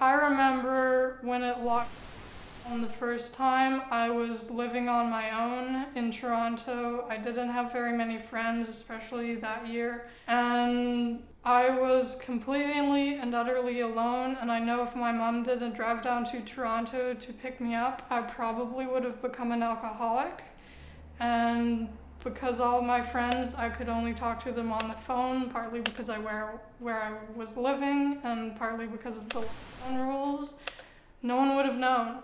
I remember when it locked down the first time, I was living on my own in Toronto. I didn't have very many friends, especially that year. And I was completely and utterly alone. And I know if my mom didn't drive down to Toronto to pick me up, I probably would have become an alcoholic. And because all my friends, I could only talk to them on the phone, partly because where I was living and partly because of the lockdown rules, no one would have known.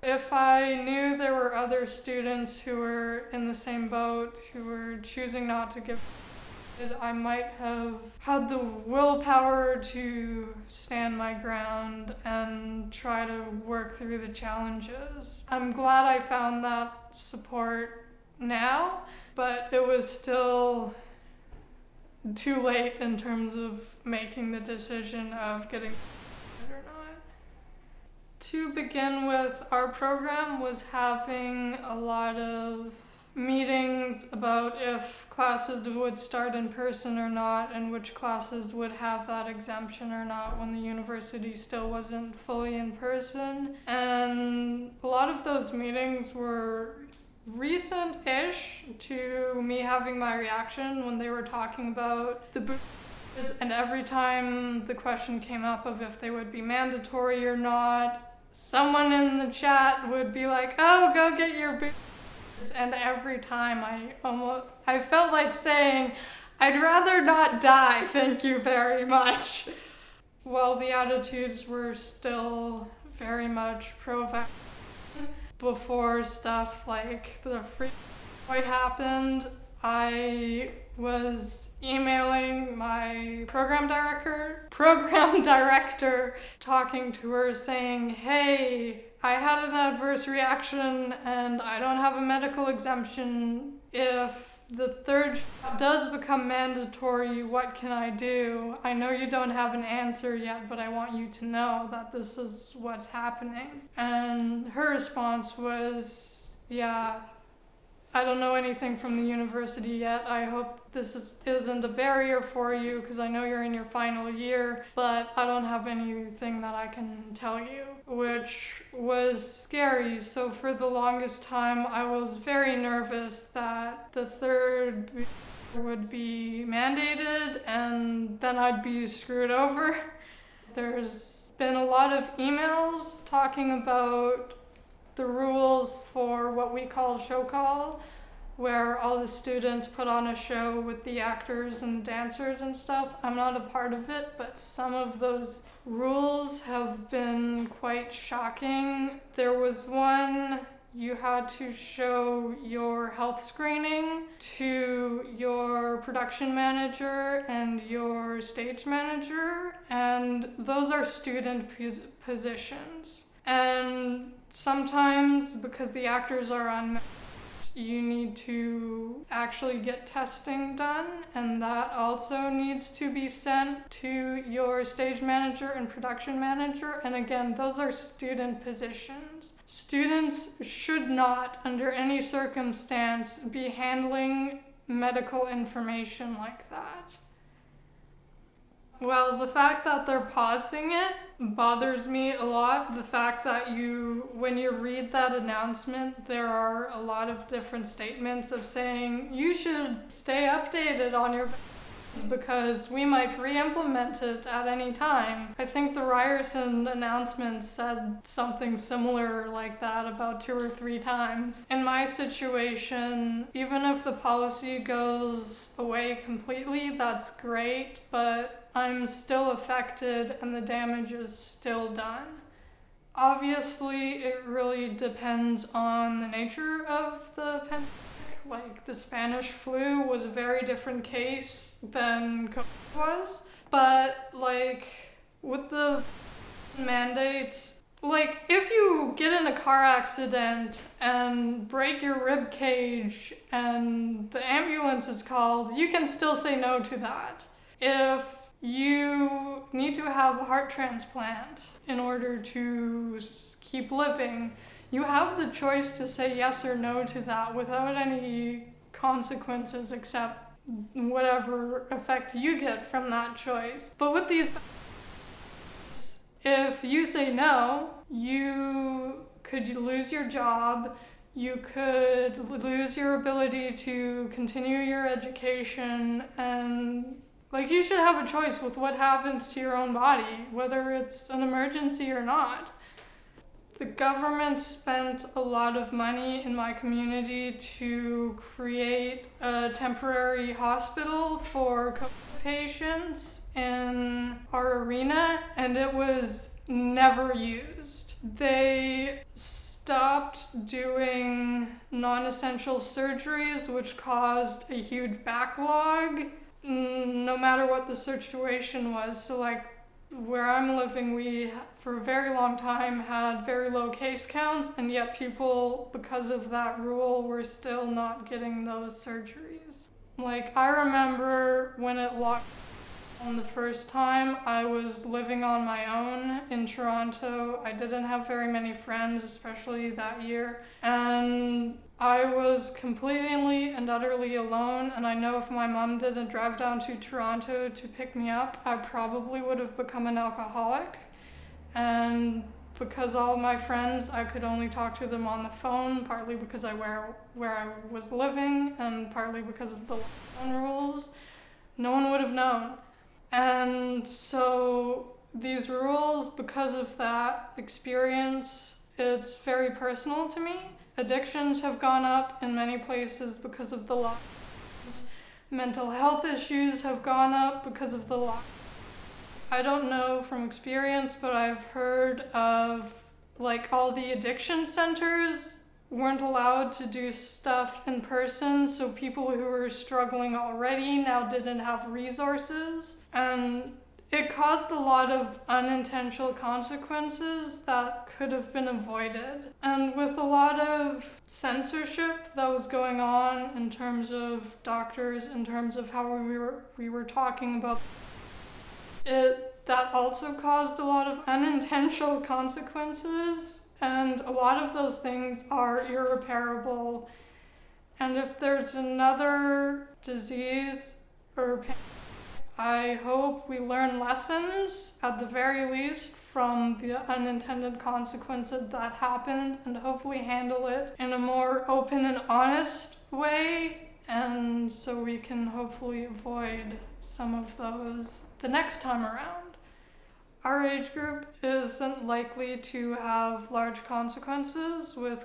If I knew there were other students who were in the same boat, who were choosing not to give, I might have had the willpower to stand my ground and try to work through the challenges. I'm glad I found that support now, but it was still too late in terms of making the decision of getting or not. To begin with, our program was having a lot of meetings about if classes would start in person or not, and which classes would have that exemption or not when the university still wasn't fully in person. And a lot of those meetings were recent-ish to me having my reaction when they were talking about the boosters, and every time the question came up of if they would be mandatory or not, someone in the chat would be like, "Oh, go get your boosters," and every time I felt like saying, "I'd rather not die, thank you very much." While the attitudes were still very much pro-vaccine, before stuff like the free happened, I was emailing my program director, talking to her saying, "Hey, I had an adverse reaction and I don't have a medical exemption. If the third shot does become mandatory, what can I do? I know you don't have an answer yet, but I want you to know that this is what's happening." And her response was, "Yeah, I don't know anything from the university yet. I hope this isn't a barrier for you because I know you're in your final year, but I don't have anything that I can tell you," which was scary. So for the longest time, I was very nervous that the third would be mandated and then I'd be screwed over. There's been a lot of emails talking about the rules for what we call show call, where all the students put on a show with the actors and the dancers and stuff. I'm not a part of it, but some of those rules have been quite shocking. There was one, you had to show your health screening to your production manager and your stage manager, and those are student positions. And sometimes, because the actors are on, you need to actually get testing done, and that also needs to be sent to your stage manager and production manager. And again, those are student positions. Students should not, under any circumstance, be handling medical information like that. Well, the fact that they're pausing it bothers me a lot. The fact that when you read that announcement, there are a lot of different statements of saying you should stay updated on your because we might re-implement it at any time. I think the Ryerson announcement said something similar like that about 2 or 3 times. In my situation, even if the policy goes away completely, that's great, but I'm still affected and the damage is still done. Obviously, it really depends on the nature of the pandemic. Like, the Spanish flu was a very different case than COVID was. But, like, with the mandates, like, if you get in a car accident and break your rib cage and the ambulance is called, you can still say no to that. If you need to have a heart transplant in order to keep living, you have the choice to say yes or no to that without any consequences except whatever effect you get from that choice. But with these, if you say no, you could lose your job, you could lose your ability to continue your education, and you should have a choice with what happens to your own body, whether it's an emergency or not. The government spent a lot of money in my community to create a temporary hospital for COVID patients in our arena, and it was never used. They stopped doing non-essential surgeries, which caused a huge backlog, no matter what the situation was. So where I'm living, we for a very long time had very low case counts, and yet people, because of that rule, were still not getting those surgeries. I remember when it locked down the first time, I was living on my own in Toronto. I didn't have very many friends, especially that year, and I was completely and utterly alone, and I know if my mom didn't drive down to Toronto to pick me up, I probably would have become an alcoholic. And because all my friends, I could only talk to them on the phone, partly because where I was living, and partly because of the lockdown rules, no one would have known. And so these rules, because of that experience, it's very personal to me. Addictions have gone up in many places because of the lockdowns. Mental health issues have gone up because of the lockdowns. I don't know from experience, but I've heard of all the addiction centers weren't allowed to do stuff in person, so people who were struggling already now didn't have resources, and it caused a lot of unintentional consequences that could have been avoided. And with a lot of censorship that was going on in terms of doctors, in terms of how we were talking about it, that also caused a lot of unintentional consequences, and a lot of those things are irreparable. And if there's another disease or I hope we learn lessons, at the very least, from the unintended consequences that happened, and hopefully handle it in a more open and honest way, and so we can hopefully avoid some of those the next time around. Our age group isn't likely to have large consequences. With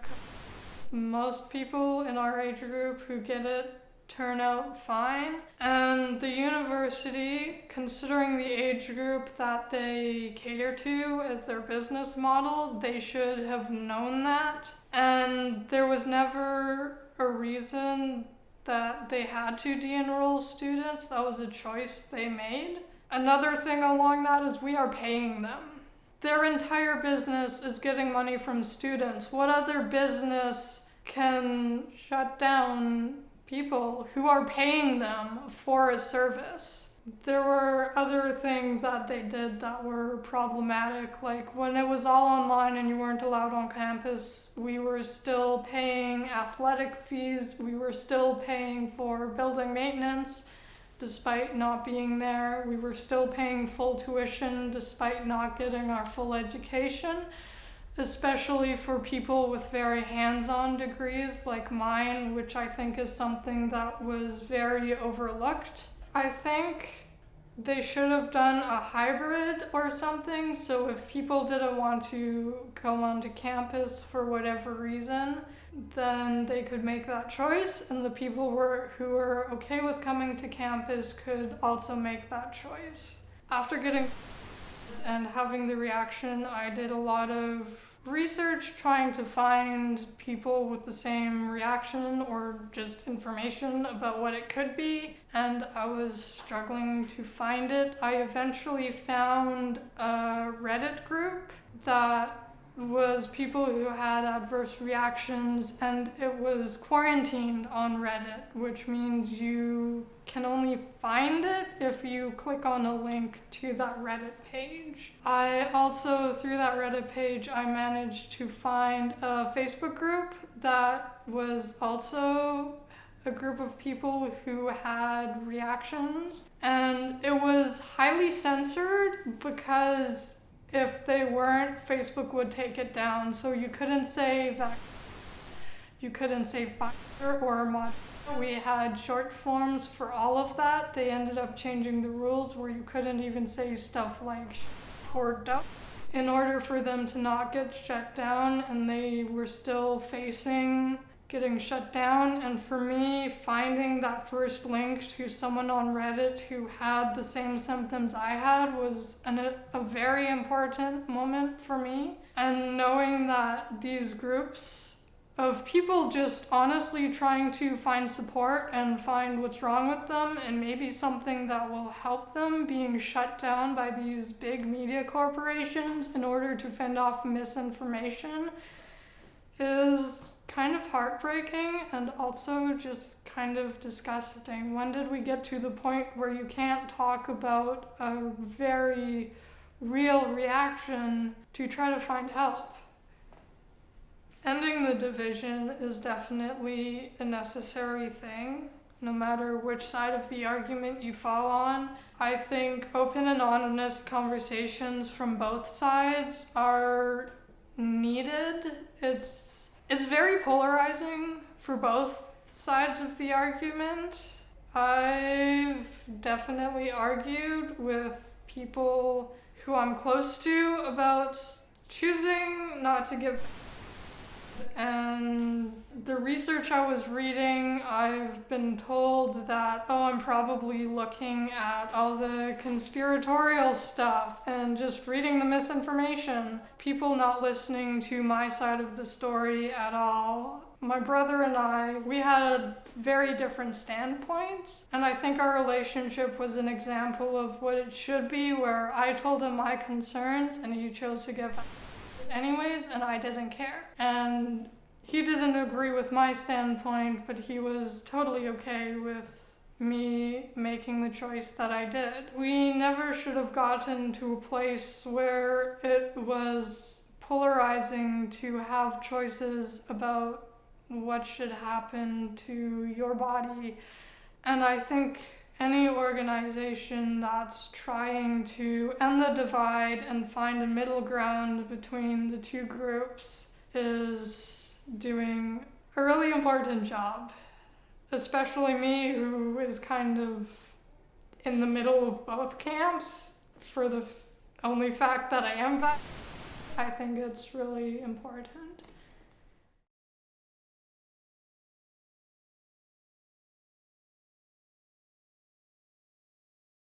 most people in our age group who get it turn out fine. And the university, considering the age group that they cater to as their business model, they should have known that. And there was never a reason that they had to de-enroll students. That was a choice they made. Another thing along that is we are paying them. Their entire business is getting money from students. What other business can shut down people who are paying them for a service? There were other things that they did that were problematic, like when it was all online and you weren't allowed on campus, we were still paying athletic fees, we were still paying for building maintenance despite not being there, we were still paying full tuition despite not getting our full education, especially for people with very hands-on degrees like mine, which I think is something that was very overlooked. I think they should have done a hybrid or something, so if people didn't want to come onto campus for whatever reason, then they could make that choice, and the people who were okay with coming to campus could also make that choice. After getting and having the reaction, I did a lot of research trying to find people with the same reaction or just information about what it could be, and I was struggling to find it. I eventually found a Reddit group that was people who had adverse reactions, and it was quarantined on Reddit, which means you can only find it if you click on a link to that Reddit page. I also, through that Reddit page, I managed to find a Facebook group that was also a group of people who had reactions, and it was highly censored because If they weren't, Facebook would take it down. So you couldn't say that. You couldn't say fire or mod. We had short forms for all of that. They ended up changing the rules where you couldn't even say stuff like or duck in order for them to not get shut down, and they were still facing getting shut down. And for me, finding that first link to someone on Reddit who had the same symptoms I had was a very important moment for me. And knowing that these groups of people just honestly trying to find support and find what's wrong with them and maybe something that will help them being shut down by these big media corporations in order to fend off misinformation is kind of heartbreaking and also just kind of disgusting. When did we get to the point where you can't talk about a very real reaction to try to find help? Ending the division is definitely a necessary thing, no matter which side of the argument you fall on. I think open and honest conversations from both sides are needed. It's very polarizing for both sides of the argument. I've definitely argued with people who I'm close to about choosing not to give. And the research I was reading, I've been told that, I'm probably looking at all the conspiratorial stuff and just reading the misinformation. People not listening to my side of the story at all. My brother and I, we had very different standpoints, and I think our relationship was an example of what it should be, where I told him my concerns and he chose to give anyways, and I didn't care. And he didn't agree with my standpoint, but he was totally okay with me making the choice that I did. We never should have gotten to a place where it was polarizing to have choices about what should happen to your body. And I think any organization that's trying to end the divide and find a middle ground between the two groups is doing a really important job. Especially me, who is kind of in the middle of both camps, for the only fact that I am back. I think it's really important.